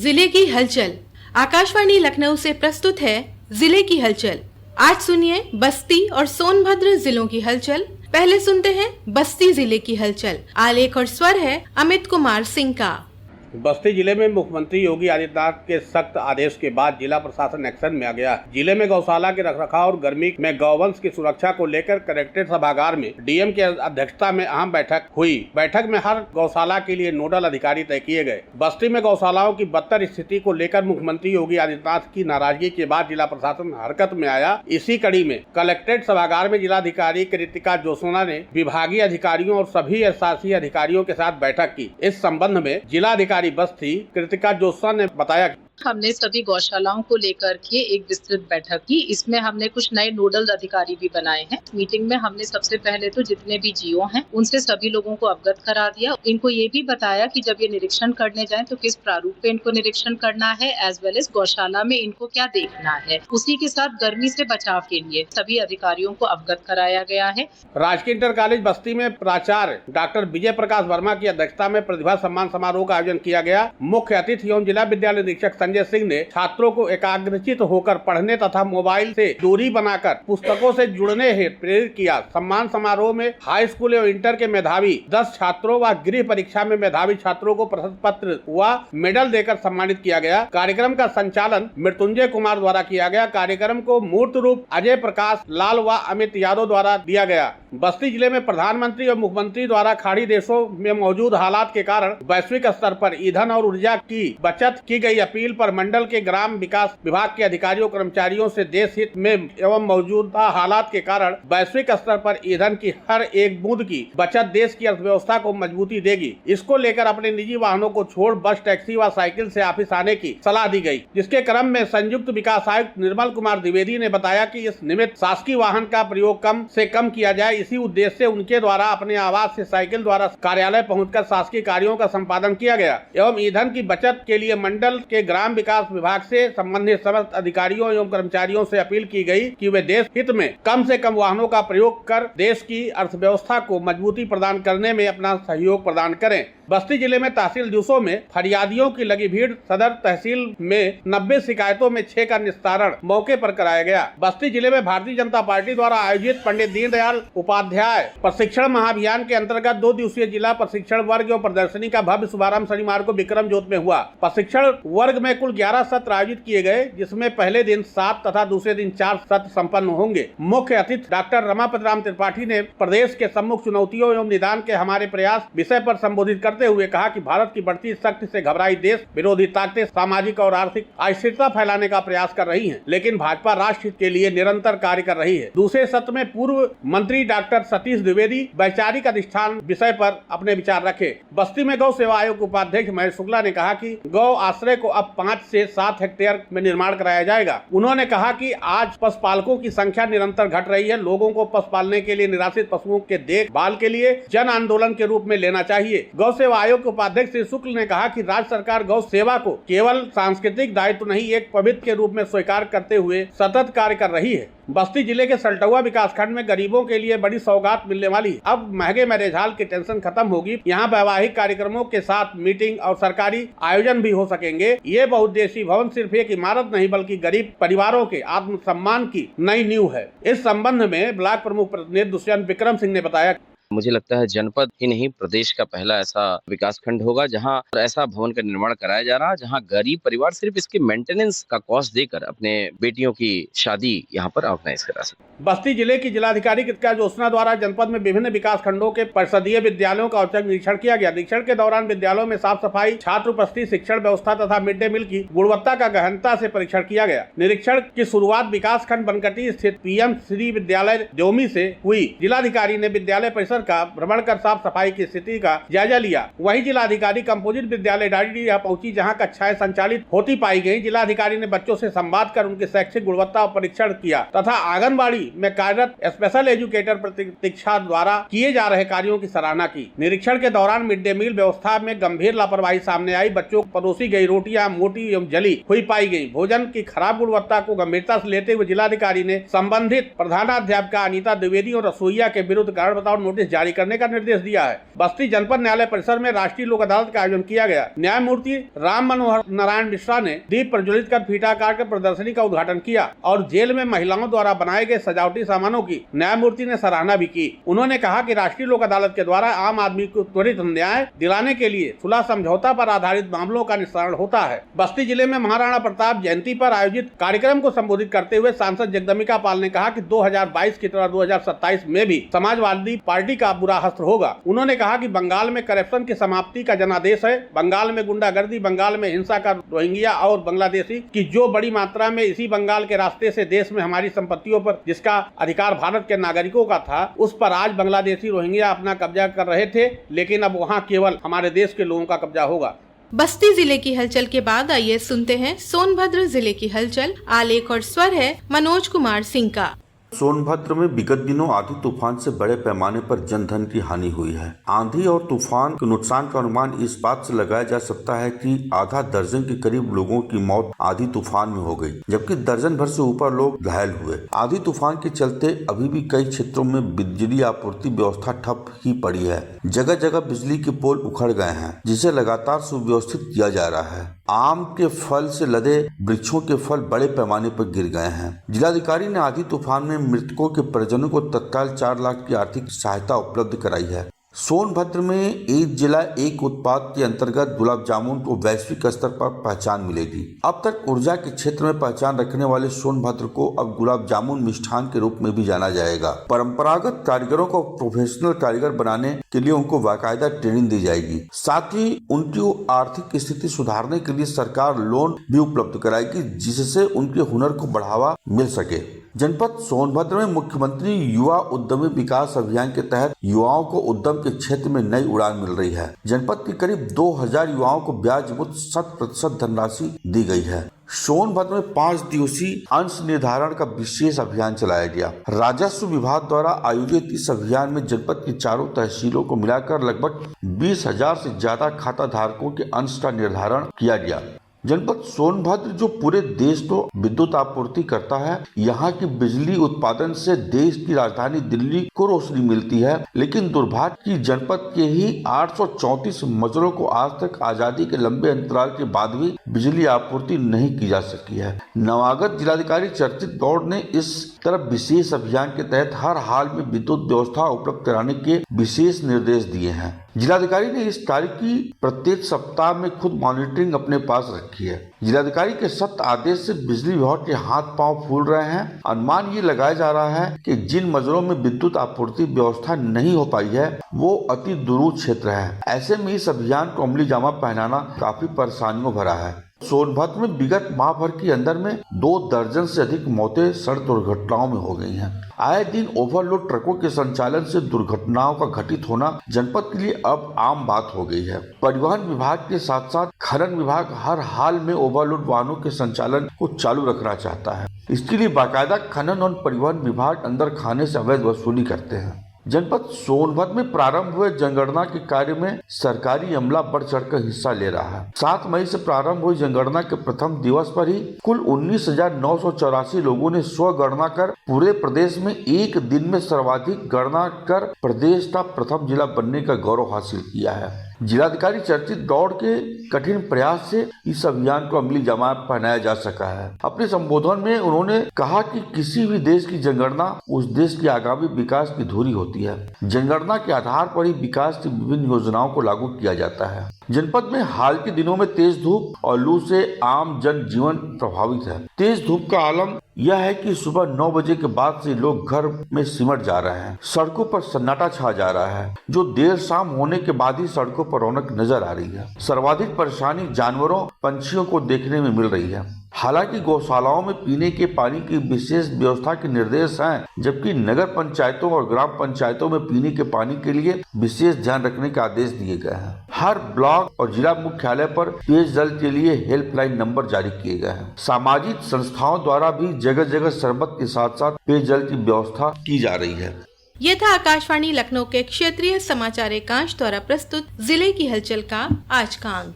जिले की हलचल। आकाशवाणी लखनऊ से प्रस्तुत है जिले की हलचल। आज सुनिए बस्ती और सोनभद्र जिलों की हलचल। पहले सुनते हैं बस्ती जिले की हलचल। आलेख और स्वर है अमित कुमार सिंह का। बस्ती जिले में मुख्यमंत्री योगी आदित्यनाथ के सख्त आदेश के बाद जिला प्रशासन एक्शन में आ गया है। जिले में गौशाला के रखरखाव और गर्मी में गौवंश की सुरक्षा को लेकर कलेक्ट्रेट सभागार में डीएम की अध्यक्षता में अहम बैठक हुई। बैठक में हर गौशाला के लिए नोडल अधिकारी तय किए गए। बस्ती में गौशालाओं की बदतर स्थिति को लेकर मुख्यमंत्री योगी आदित्यनाथ की नाराजगी के बाद जिला प्रशासन हरकत में आया। इसी कड़ी में कलेक्ट्रेट सभागार में जिलाधिकारी कृतिका जोशना ने विभागीय अधिकारियों और सभी शासकीय अधिकारियों के साथ बैठक की। इस संबंध में जिलाधिकारी बस्ती कृतिका जोशना ने बताया हमने सभी गौशालाओं को लेकर के एक विस्तृत बैठक की। इसमें हमने कुछ नए नोडल अधिकारी भी बनाए हैं। मीटिंग में हमने सबसे पहले तो जितने भी जीओ हैं उनसे सभी लोगों को अवगत करा दिया। इनको ये भी बताया कि जब ये निरीक्षण करने जाएं तो किस प्रारूप पे इनको निरीक्षण करना है, एज वेल एज गौशाला में इनको क्या देखना है। उसी के साथ गर्मी से बचाव के लिए सभी अधिकारियों को अवगत कराया गया है। राजकीय इंटर कॉलेज बस्ती में प्राचार्य डॉक्टर विजय प्रकाश वर्मा की अध्यक्षता में प्रतिभा सम्मान समारोह का आयोजन किया गया। मुख्य अतिथि एवं जिला विद्यालय निरीक्षक संजय सिंह ने छात्रों को एकाग्रचित होकर पढ़ने तथा मोबाइल से दूरी बनाकर पुस्तकों से जुड़ने हेतु प्रेरित किया। सम्मान समारोह में हाई स्कूल एवं इंटर के मेधावी 10 छात्रों व गृह परीक्षा में मेधावी छात्रों को प्रशस्ति पत्र व मेडल देकर सम्मानित किया गया। कार्यक्रम का संचालन मृत्युंजय कुमार द्वारा किया गया। कार्यक्रम को मूर्त रूप अजय प्रकाश लाल व अमित यादव द्वारा दिया गया। बस्ती जिले में प्रधानमंत्री और मुख्यमंत्री द्वारा खाड़ी देशों में मौजूद हालात के कारण वैश्विक स्तर पर ईंधन और ऊर्जा की बचत की गई अपील पर मंडल के ग्राम विकास विभाग के अधिकारियों कर्मचारियों से देश हित में एवं मौजूदा हालात के कारण वैश्विक स्तर पर ईंधन की हर एक बूंद की बचत देश की अर्थव्यवस्था को मजबूती देगी। इसको लेकर अपने निजी वाहनों को छोड़ बस, टैक्सी व साइकिल से ऑफिस आने की सलाह दी गई। जिसके क्रम में संयुक्त विकास आयुक्त निर्मल कुमार द्विवेदी ने बताया कि इस निमित्त शासकीय वाहन का प्रयोग कम से कम किया जाए। इसी उद्देश्य से उनके द्वारा अपने आवास से साइकिल द्वारा कार्यालय पहुंचकर शासकीय कार्यों का संपादन किया गया एवं ईंधन की बचत के लिए मंडल के ग्राम विकास विभाग से संबंधित समस्त अधिकारियों एवं कर्मचारियों से अपील की गई कि वे देश हित में कम से कम वाहनों का प्रयोग कर देश की अर्थव्यवस्था को मजबूती प्रदान करने में अपना सहयोग प्रदान करें। बस्ती जिले में तहसील दिवसों में फरियादियों की लगी भीड़। सदर तहसील में 90 शिकायतों में 6 का निस्तारण मौके पर कराया गया। बस्ती जिले में भारतीय जनता पार्टी द्वारा आयोजित पंडित दीनदयाल उपाध्याय प्रशिक्षण महाअभियान के अंतर्गत 2 दिवसीय जिला प्रशिक्षण वर्ग और प्रदर्शनी का भव्य शुभारंभ शनिवार को विक्रम जोत में हुआ। प्रशिक्षण वर्ग में कुल 11 सत्र आयोजित किए गए, जिसमें पहले दिन 7 तथा दूसरे दिन 4 सत्र संपन्न होंगे। मुख्य अतिथि डॉक्टर रमापति राम त्रिपाठी ने प्रदेश के सम्मुख चुनौतियों एवं निदान के हमारे प्रयास विषय पर संबोधित करते हुए कहा कि भारत की बढ़ती शक्ति से घबराई देश विरोधी ताकतें सामाजिक और आर्थिक अस्थिरता फैलाने का प्रयास कर रही हैं, लेकिन भाजपा राष्ट्र हित के लिए निरंतर कार्य कर रही है। दूसरे सत्र में पूर्व मंत्री डॉक्टर सतीश द्विवेदी वैचारिक अधिष्ठान विषय पर अपने विचार रखे। बस्ती में गौ सेवा आयोग के उपाध्यक्ष महेश शुक्ला ने कहा कि गौ आश्रय को अब 5 से 7 हेक्टेयर में निर्माण कराया जाएगा। उन्होंने कहा कि आज पशुपालकों की संख्या निरंतर घट रही है। लोगों को पशु पालने के लिए निराश्रित पशुओं के देखभाल के लिए जन आंदोलन के रूप में लेना चाहिए। गौ सेवा आयोग के उपाध्यक्ष श्री शुक्ल ने कहा कि राज्य सरकार गौ सेवा को केवल सांस्कृतिक दायित्व नहीं, एक पवित्र के रूप में स्वीकार करते हुए सतत कार्य कर रही है। बस्ती जिले के सल्टुआ विकासखंड में गरीबों के लिए बड़ी सौगात मिलने वाली। अब महंगे मैरिज हॉल की टेंशन खत्म होगी। यहाँ वैवाहिक कार्यक्रमों के साथ मीटिंग और सरकारी आयोजन भी हो सकेंगे। ये बहुउद्देशीय भवन सिर्फ एक इमारत नहीं बल्कि गरीब परिवारों के आत्मसम्मान की नई नींव है। इस संबंध में ब्लॉक प्रमुख प्रतिनिधि दुष्यंत विक्रम सिंह ने बताया, मुझे लगता है जनपद ही नहीं प्रदेश का पहला ऐसा विकास खंड होगा जहां ऐसा भवन का निर्माण कराया जा रहा है, जहां गरीब परिवार सिर्फ इसके मेंटेनेंस का कॉस्ट देकर अपने बेटियों की शादी यहां पर ऑर्गेनाइज करा सकते। बस्ती जिले की जिलाधिकारी कृतिका जोशना द्वारा जनपद में विभिन्न विकास खंडों के परिषदीय विद्यालयों का औचक निरीक्षण किया गया। निरीक्षण के दौरान विद्यालयों में साफ सफाई, छात्र उपस्थिति, शिक्षण व्यवस्था तथा मिड डे मील की गुणवत्ता का गहनता से परीक्षण किया गया। निरीक्षण की शुरुआत विकास खंड बनकटी स्थित पीएम श्री विद्यालय देवमी से हुई। जिलाधिकारी ने विद्यालय परिसर का भ्रमण कर साफ सफाई की स्थिति का जायजा लिया। वहीं जिलाधिकारी कंपोजिट विद्यालय डायरी पहुंची, जहां कक्षाएं संचालित होती पाई गयी। जिलाधिकारी ने बच्चों से संवाद कर उनकी शैक्षिक गुणवत्ता परीक्षण किया तथा आंगनबाड़ी में कार्यरत स्पेशल एजुकेटर प्रतीक्षा द्वारा किए जा रहे कार्यों की सराहना की। निरीक्षण के दौरान मिड डे मील व्यवस्था में गंभीर लापरवाही सामने आई। बच्चों को परोसी गई रोटियां मोटी एवं जली हुई पाई गई। भोजन की खराब गुणवत्ता को गंभीरता से लेते हुए जिलाधिकारी ने संबंधित प्रधानाध्यापिका अनीता द्विवेदी और रसोईया के विरुद्ध कारण बताओ नोटिस जारी करने का निर्देश दिया है। बस्ती जनपद न्यायालय परिसर में राष्ट्रीय लोक अदालत का आयोजन किया गया। न्यायमूर्ति राम मनोहर नारायण मिश्रा ने दीप प्रज्वलित कर फीता काट प्रदर्शनी का उद्घाटन किया और जेल में महिलाओं द्वारा बनाए गए सजावटी सामानों की न्यायमूर्ति ने सराहना भी की। उन्होंने कहा कि राष्ट्रीय लोक अदालत के द्वारा आम आदमी को त्वरित न्याय दिलाने के लिए सुलह समझौता पर आधारित मामलों का निस्तारण होता है। बस्ती जिले में महाराणा प्रताप जयंती पर आयोजित कार्यक्रम को संबोधित करते हुए सांसद जगदम्बिका पाल ने कहा कि 2022 की तरह 2027 में भी समाजवादी पार्टी का बुरा हश्र होगा। उन्होंने कहा कि बंगाल में करप्शन की समाप्ति का जनादेश है। बंगाल में गुंडागर्दी, बंगाल में हिंसा का रोहिंग्या और बांग्लादेशी की जो बड़ी मात्रा में इसी बंगाल के रास्ते से देश में हमारी संपत्तियों पर जिसका अधिकार भारत के नागरिकों का था, उस पर आज बांग्लादेशी रोहिंग्या अपना कब्जा कर रहे थे, लेकिन अब वहाँ केवल हमारे देश के लोगों का कब्जा होगा। बस्ती जिले की हलचल के बाद आइए सुनते हैं सोनभद्र जिले की हलचल। आलेख और स्वर है मनोज कुमार सिंह का। सोनभद्र में विगत दिनों आंधी तूफान से बड़े पैमाने पर जनधन की हानि हुई है। आंधी और तूफान के नुकसान का अनुमान इस बात से लगाया जा सकता है कि आधा दर्जन के करीब लोगों की मौत आंधी तूफान में हो गई, जबकि दर्जन भर से ऊपर लोग घायल हुए। आंधी तूफान के चलते अभी भी कई क्षेत्रों में बिजली आपूर्ति व्यवस्था ठप ही पड़ी है। जगह जगह बिजली के पोल उखड़ गए हैं, जिसे लगातार सुव्यवस्थित किया जा रहा है। आम के फल से लदे वृक्षों के फल बड़े पैमाने पर गिर गए हैं। जिलाधिकारी ने आंधी तूफान में मृतकों के परिजनों को तत्काल 4 लाख की आर्थिक सहायता उपलब्ध कराई है। सोनभद्र में एक जिला एक उत्पाद के अंतर्गत गुलाब जामुन को वैश्विक स्तर पर पहचान मिलेगी। अब तक ऊर्जा के क्षेत्र में पहचान रखने वाले सोनभद्र को अब गुलाब जामुन मिष्ठान के रूप में भी जाना जाएगा। परंपरागत कारीगरों को प्रोफेशनल कारीगर बनाने के लिए उनको बाकायदा ट्रेनिंग दी जाएगी। साथ ही उनकी आर्थिक स्थिति सुधारने के लिए सरकार लोन भी उपलब्ध कराएगी, जिससे उनके हुनर को बढ़ावा मिल सके। जनपद सोनभद्र में मुख्यमंत्री युवा उद्यमी विकास अभियान के तहत युवाओं को उद्यम के क्षेत्र में नई उड़ान मिल रही है। जनपद के करीब 2000 युवाओं को ब्याज मुक्त 100% धनराशि दी गई है। सोनभद्र में 5 दिवसीय अंश निर्धारण का विशेष अभियान चलाया गया। राजस्व विभाग द्वारा आयोजित इस अभियान में जनपद की 4 तहसीलों को मिलाकर लगभग 20,000 से ज्यादा खाता धारकों के अंश का निर्धारण किया गया। जनपद सोनभद्र जो पूरे देश को विद्युत आपूर्ति करता है, यहाँ की बिजली उत्पादन से देश की राजधानी दिल्ली को रोशनी मिलती है, लेकिन दुर्भाग्य की जनपद के ही 834 मजरों को आज तक आजादी के लंबे अंतराल के बाद भी बिजली आपूर्ति नहीं की जा सकी है। नवागत जिलाधिकारी चर्चित गौड़ ने इस तरफ विशेष अभियान के तहत हर हाल में विद्युत व्यवस्था उपलब्ध कराने के विशेष निर्देश दिए हैं। जिलाधिकारी ने इस कार्य की प्रत्येक सप्ताह में खुद मॉनिटरिंग अपने पास रखी है। जिलाधिकारी के सख्त आदेश से बिजली विभाग के हाथ पांव फूल रहे हैं। अनुमान ये लगाया जा रहा है कि जिन मजरों में विद्युत आपूर्ति व्यवस्था नहीं हो पाई है, वो अति दूर क्षेत्र है। ऐसे में इस अभियान को अमली जामा पहनाना काफी परेशानियों भरा है। सोनभद्र में विगत माह भर के अंदर में 2 दर्जन से अधिक मौतें सड़क दुर्घटनाओं में हो गई हैं। आए दिन ओवरलोड ट्रकों के संचालन से दुर्घटनाओं का घटित होना जनपद के लिए अब आम बात हो गई है। परिवहन विभाग के साथ साथ खनन विभाग हर हाल में ओवरलोड वाहनों के संचालन को चालू रखना चाहता है। इसके लिए बाकायदा खनन और परिवहन विभाग अंदर खाने से अवैध वसूली करते हैं। जनपद सोनभद्र में प्रारंभ हुए जनगणना के कार्य में सरकारी अमला बढ़ चढ़कर हिस्सा ले रहा है। 7 मई से प्रारंभ हुई जनगणना के प्रथम दिवस पर ही कुल 19,984 लोगों ने स्वगणना कर पूरे प्रदेश में एक दिन में सर्वाधिक गणना कर प्रदेश का प्रथम जिला बनने का गौरव हासिल किया है। जिलाधिकारी चर्चित दौड़ के कठिन प्रयास से इस अभियान को अमली जामा पहनाया जा सका है। अपने संबोधन में उन्होंने कहा कि किसी भी देश की जनगणना उस देश की आगामी विकास की धुरी होती है। जनगणना के आधार पर ही विकास की विभिन्न योजनाओं को लागू किया जाता है। जनपद में हाल के दिनों में तेज धूप और लू से आम जन जीवन प्रभावित है। तेज धूप का आलम यह है कि सुबह 9 बजे के बाद से लोग घर में सिमट जा रहे हैं। सड़कों पर सन्नाटा छा जा रहा है, जो देर शाम होने के बाद ही सड़कों पर रौनक नजर आ रही है। सर्वाधिक परेशानी जानवरों, पंछियों को देखने में मिल रही है। हालांकि गौशालाओं में पीने के पानी की विशेष व्यवस्था के निर्देश हैं, जबकि नगर पंचायतों और ग्राम पंचायतों में पीने के पानी के लिए विशेष ध्यान रखने के आदेश दिए गए हैं। हर ब्लॉक और जिला मुख्यालय पर पेयजल के लिए हेल्पलाइन नंबर जारी किए गए हैं। सामाजिक संस्थाओं द्वारा भी जगह जगह शरबत के साथ साथ पेयजल की व्यवस्था की जा रही है। ये था आकाशवाणी लखनऊ के क्षेत्रीय समाचार एकांश द्वारा प्रस्तुत जिले की हलचल का आज का अंक।